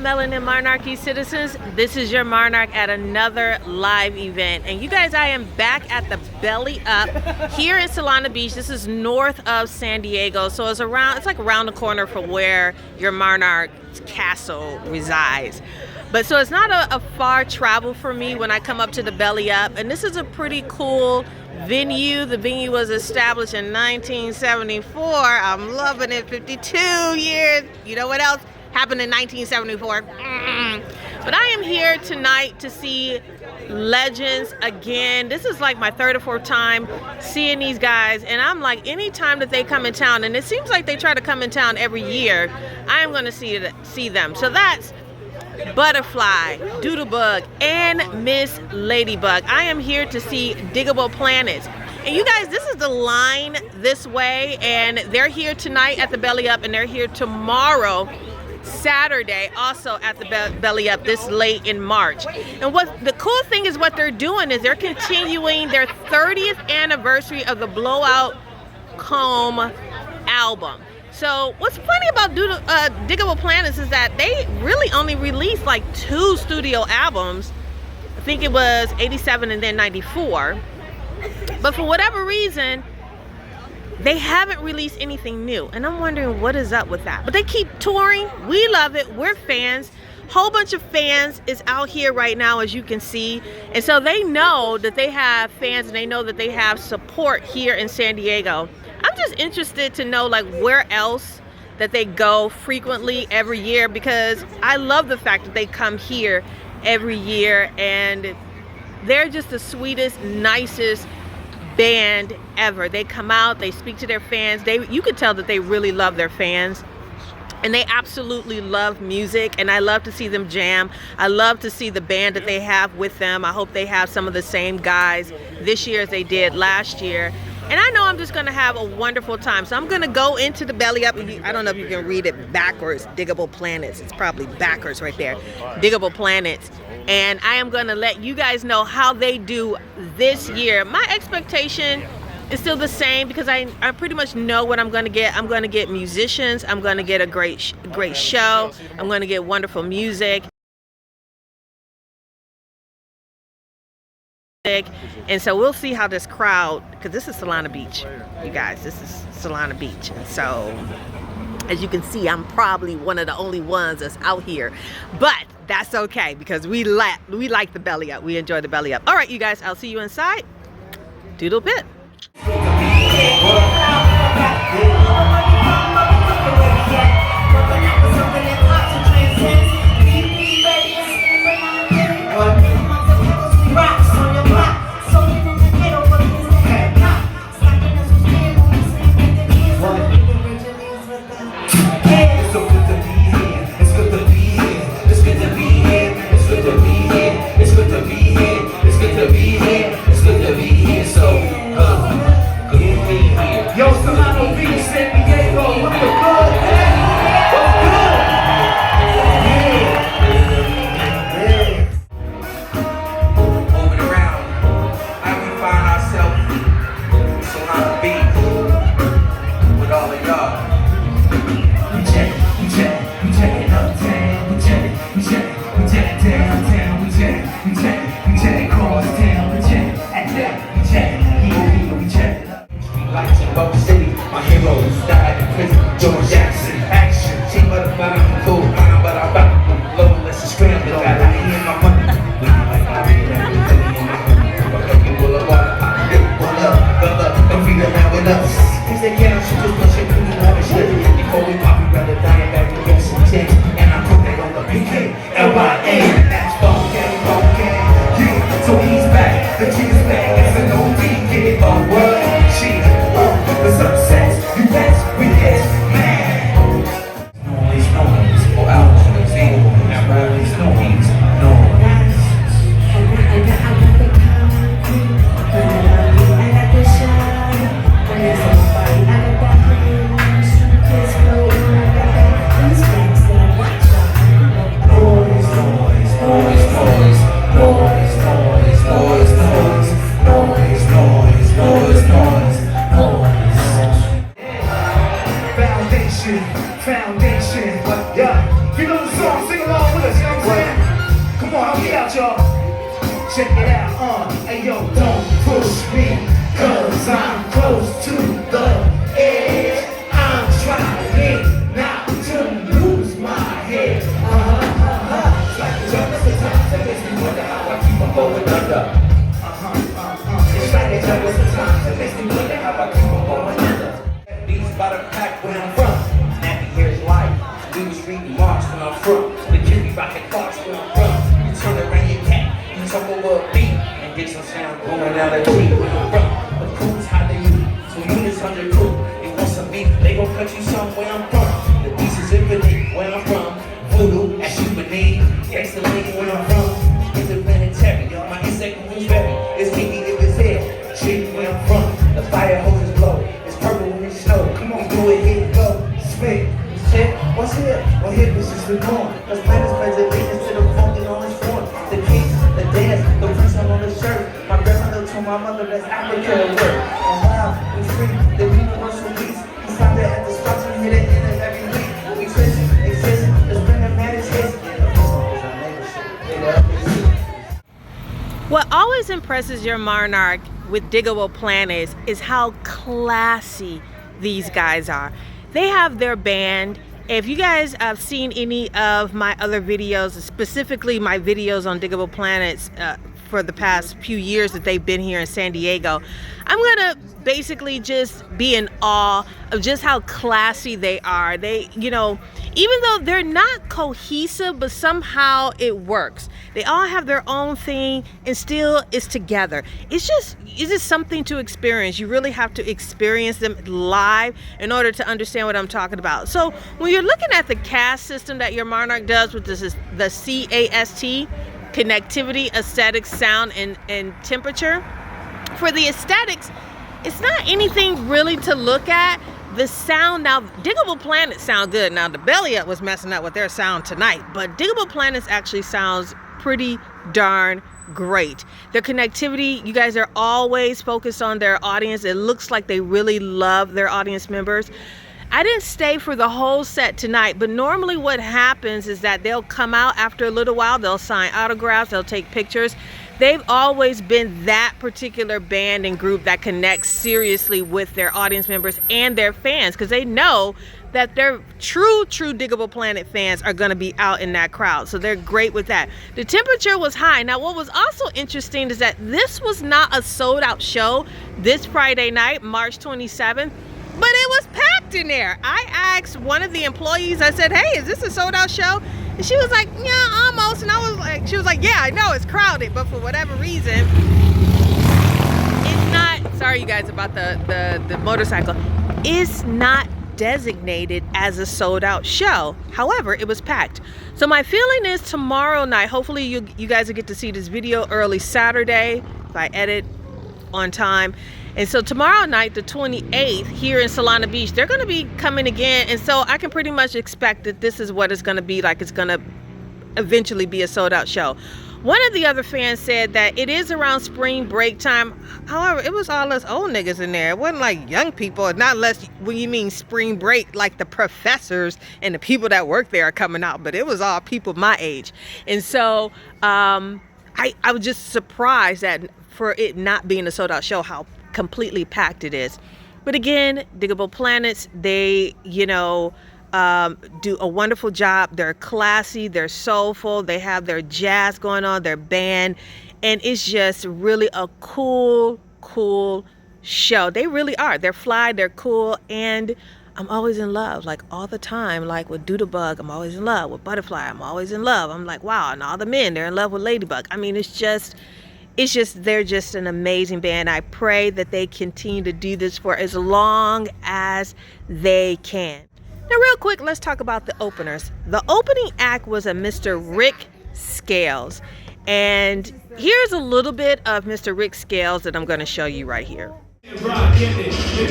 Melanin Monarchy citizens? This is your Monarch at another live event. And you guys, I am back at the Belly Up here in Solana Beach. This is north of San Diego. So it's like around the corner from where your Monarch castle resides. But so it's not a far travel for me when I come up to the Belly Up. And this is a pretty cool venue. The venue was established in 1974. I'm loving it. 52 years. You know what else happened in 1974? But I am here tonight to see legends again. This is like my third or fourth time seeing these guys, and I'm like, anytime that they come in town, and it seems like they try to come in town every year, I'm going to see them. So that's Butterfly, Doodlebug, and Miss Ladybug. I am here to see Digable Planets. And you guys, this is the line this way, and they're here tonight at the Belly Up, and they're here tomorrow, Saturday, also at the Belly Up this late in March. And what the cool thing is, what they're doing is they're continuing their 30th anniversary of the Blowout Comb album. So what's funny about Digable Planets is that they really only released like 2 studio albums. I think it was 87 and then 94. But for whatever reason, they haven't released anything new. And I'm wondering what is up with that. But they keep touring. We love it. We're fans. Whole bunch of fans is out here right now, as you can see. And so they know that they have fans, and they know that they have support here in San Diego. I'm just interested to know like where else that they go frequently every year, because I love the fact that they come here every year, and they're just the sweetest, nicest band ever. They come out, they speak to their fans. You could tell that they really love their fans, and they absolutely love music, and I love to see them jam. I love to see the band that they have with them. I hope they have some of the same guys this year as they did last year. And I know I'm just going to have a wonderful time. So I'm going to go into the Belly Up. I don't know if you can read it backwards. Digable Planets. It's probably backwards right there. Digable Planets. And I am going to let you guys know how they do this year. My expectation is still the same, because I pretty much know what I'm going to get. I'm going to get musicians. I'm going to get a great show. I'm going to get wonderful music. And so we'll see how this crowd, because this is Solana Beach, you guys, this is Solana Beach. And so as you can see, I'm probably one of the only ones that's out here, but that's okay, because we like the Belly Up. We enjoy the Belly Up. All right, you guys, I'll see you inside. Doodle bit. Foundation, yeah. You know the song, sing along with y'all. Check it out, hey yo, don't push me, cause I'm close to the edge. I'm trying not to lose my head. It's like the jungle sometimes, that makes me wonder how I keep on going under. It's like the jungle sometimes, that makes me wonder how I keep on going under. These by the pack where I'm from, nappy hair's life. We was reading March when I'm from. The kids be rocking clocks where I'm from. You turn around your cat, you talk over a beat, and get some sound going down the tree where I'm from. The cool's how they use, so units 100 cool. They want some beef, they gon' cut you some where I'm from. The beast is infinite where I'm from. Voodoo, as you would need. Gangsta lady where I'm from. Interplanetary, y'all, my insect moves berry. It's kinky if it's here. Tree where I'm from. The fire hoses blow. It's purple when it's snow. Come on, do it, here it go. Spit. What's here? Well, here this is the norm. Cause planets pledge allegiance to the funk in all its form. The kings, the dance, the prince on the shirt. My grandmother told my mother that's Africa at work. And wow, we free, the universal peace. We stop there at the spots and hit it in it every week. We exist, let's bring a man his hits. What always impresses your monarch with Digable Planets is how classy these guys are. They have their band. If you guys have seen any of my other videos, specifically my videos on Digable Planets for the past few years that they've been here in San Diego, I'm gonna basically just be in awe of just how classy they are. They, you know, even though they're not cohesive, but somehow it works. They all have their own thing and still it's together. It's just something to experience. You really have to experience them live in order to understand what I'm talking about. So when you're looking at the cast system that your monarch does, which is the CAST, connectivity, aesthetics, sound, and temperature. For the aesthetics, it's not anything really to look at. The sound, now Digable Planets sound good. Now the Belly Up was messing up with their sound tonight, but Digable Planets actually sounds pretty darn great. Their connectivity, you guys are always focused on their audience. It looks like they really love their audience members. I didn't stay for the whole set tonight, but normally what happens is that they'll come out after a little while, they'll sign autographs, they'll take pictures. They've always been that particular band and group that connects seriously with their audience members and their fans, because they know that their true Digable Planet fans are going to be out in that crowd. So they're great with that. The temperature was high. Now, what was also interesting is that this was not a sold out show this Friday night, March 27th. But it was packed in there. I asked one of the employees, I said, hey, is this a sold out show? And she was like, yeah, almost. And I was like, she was like, yeah, I know it's crowded, but for whatever reason, it's not, sorry you guys about the motorcycle, it's not designated as a sold out show. However, it was packed. So my feeling is tomorrow night, hopefully you guys will get to see this video early Saturday if I edit on time. And so tomorrow night, the 28th, here in Solana Beach, they're going to be coming again. And so I can pretty much expect that this is what it's going to be like. It's going to eventually be a sold out show. One of the other fans said that it is around spring break time. However, it was all us old niggas in there. It wasn't like young people, not unless when you mean spring break, like the professors and the people that work there are coming out. But it was all people my age. And so I was just surprised that for it not being a sold out show, how completely packed it is. But again, Digable Planets, they, you know, do a wonderful job. They're classy, they're soulful, they have their jazz going on, their band, and it's just really a cool show. They really are. They're fly, they're cool, and I'm always in love, like all the time. Like with Doodlebug, I'm always in love. With Butterfly, I'm always in love. I'm like, wow, and all the men, they're in love with Ladybug. I mean, it's just, they're just an amazing band. I pray that they continue to do this for as long as they can. Now, real quick, let's talk about the openers. The opening act was a Mr. Rick Scales. And here's a little bit of Mr. Rick Scales that I'm going to show you right here. If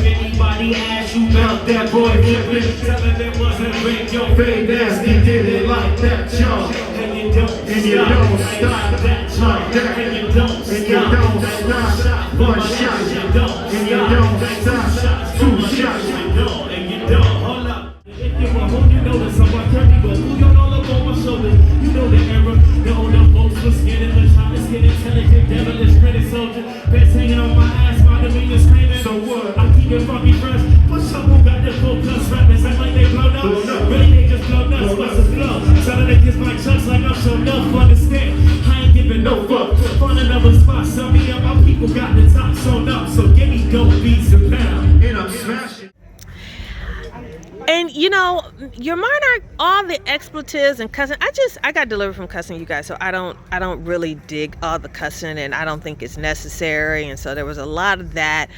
anybody asks you about that boy flippin', tell them it wasn't Rick, your fake nasty did it like that, y'all. And you don't stop that, and you don't stop, one shot, and you don't stop, two shots, and you don't, hold up. If you're a home, you know that someone can't be, but who you all up on my shoulders, you know the era, know the folks was scared of the explosive flow. Selling niggas my chunks like I'm so enough. Understand, I ain't giving no fuck. Find another spot. Some me and my people got the top sewn up. So give me dope beats and pound. And I'm smashing. And you know, your Monarch, all the expletives and cussing, I got delivered from cussing, you guys, so I don't really dig all the cussing, and I don't think it's necessary, and so there was a lot of that.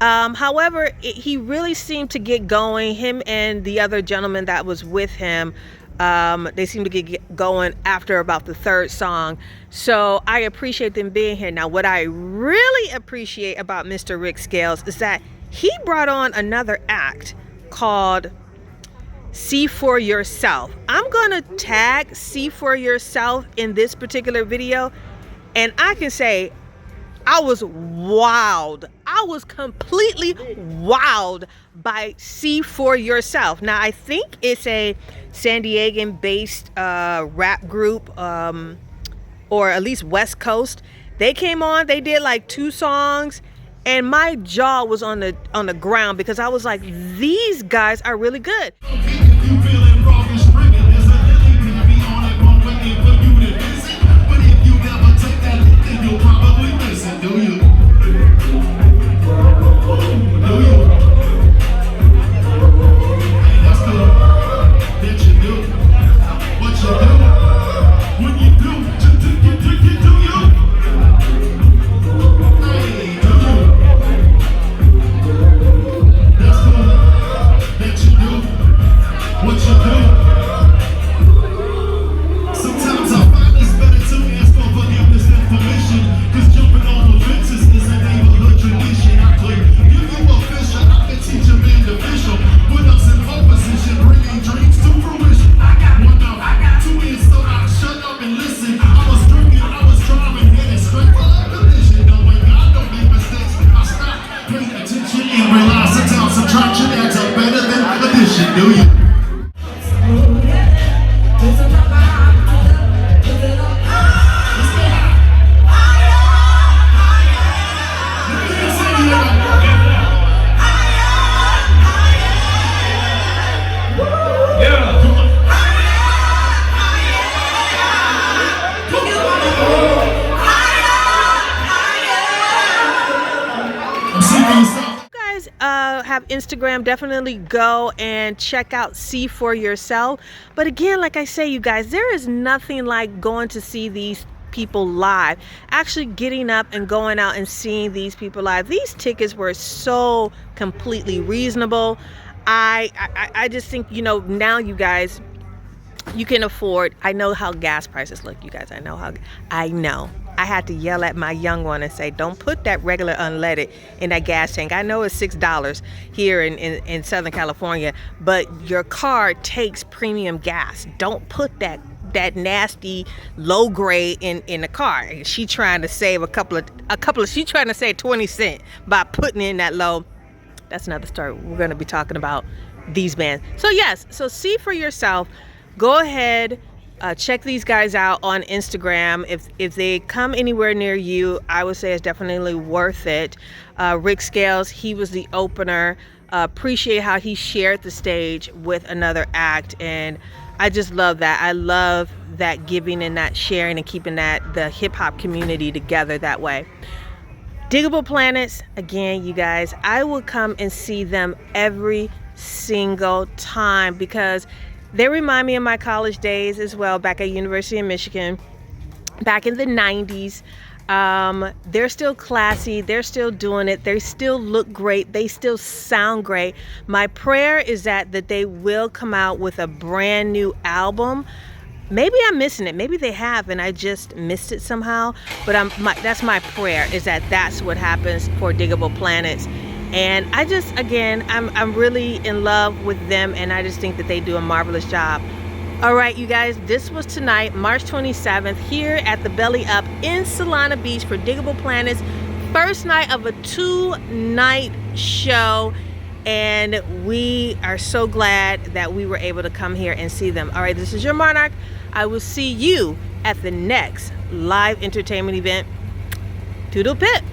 However, he really seemed to get going. Him and the other gentleman that was with him, they seemed to get going after about the third song. So I appreciate them being here. Now, what I really appreciate about Mr. Rick Scales is that he brought on another act called See For Yourself. I'm gonna tag See For Yourself in this particular video, and I can say I was wowed. I was completely wowed by See For Yourself. Now, I think it's a San Diegan based rap group, or at least West Coast. They came on, they did like 2 songs, and my jaw was on the ground because I was like, these guys are really good. Have Instagram, definitely go and check out See For Yourself. But again, like I say, you guys, there is nothing like going to see these people live, actually getting up and going out and seeing these people live. These tickets were so completely reasonable. I just think, you know, now you guys, you can afford, I know how gas prices look, you guys. I know. I had to yell at my young one and say, don't put that regular unleaded in that gas tank. I know it's $6 here in Southern California, but your car takes premium gas. Don't put that nasty low grade in the car. And she trying to save she trying to save 20 cents by putting in that low. That's another story. We're going to be talking about these bands. So yes, so See For Yourself. Go ahead. Check these guys out on Instagram. If they come anywhere near you, I would say it's definitely worth it. Rick Scales, he was the opener. Appreciate how he shared the stage with another act, and I just love that. I love that giving and that sharing and keeping the hip hop community together that way. Digable Planets, again, you guys, I will come and see them every single time because they remind me of my college days as well, back at University of Michigan, back in the 90s. They're still classy. They're still doing it. They still look great. They still sound great. My prayer is that they will come out with a brand new album. Maybe I'm missing it. Maybe they have, and I just missed it somehow. But that's my prayer, is that's what happens for Digable Planets. And I just, again, I'm really in love with them, and I just think that they do a marvelous job. All right, you guys, this was tonight, March 27th, here at the Belly Up in Solana Beach for Digable Planets. First night of a 2-night show, and we are so glad that we were able to come here and see them. All right, this is your Monarch. I will see you at the next live entertainment event. Toodle pip.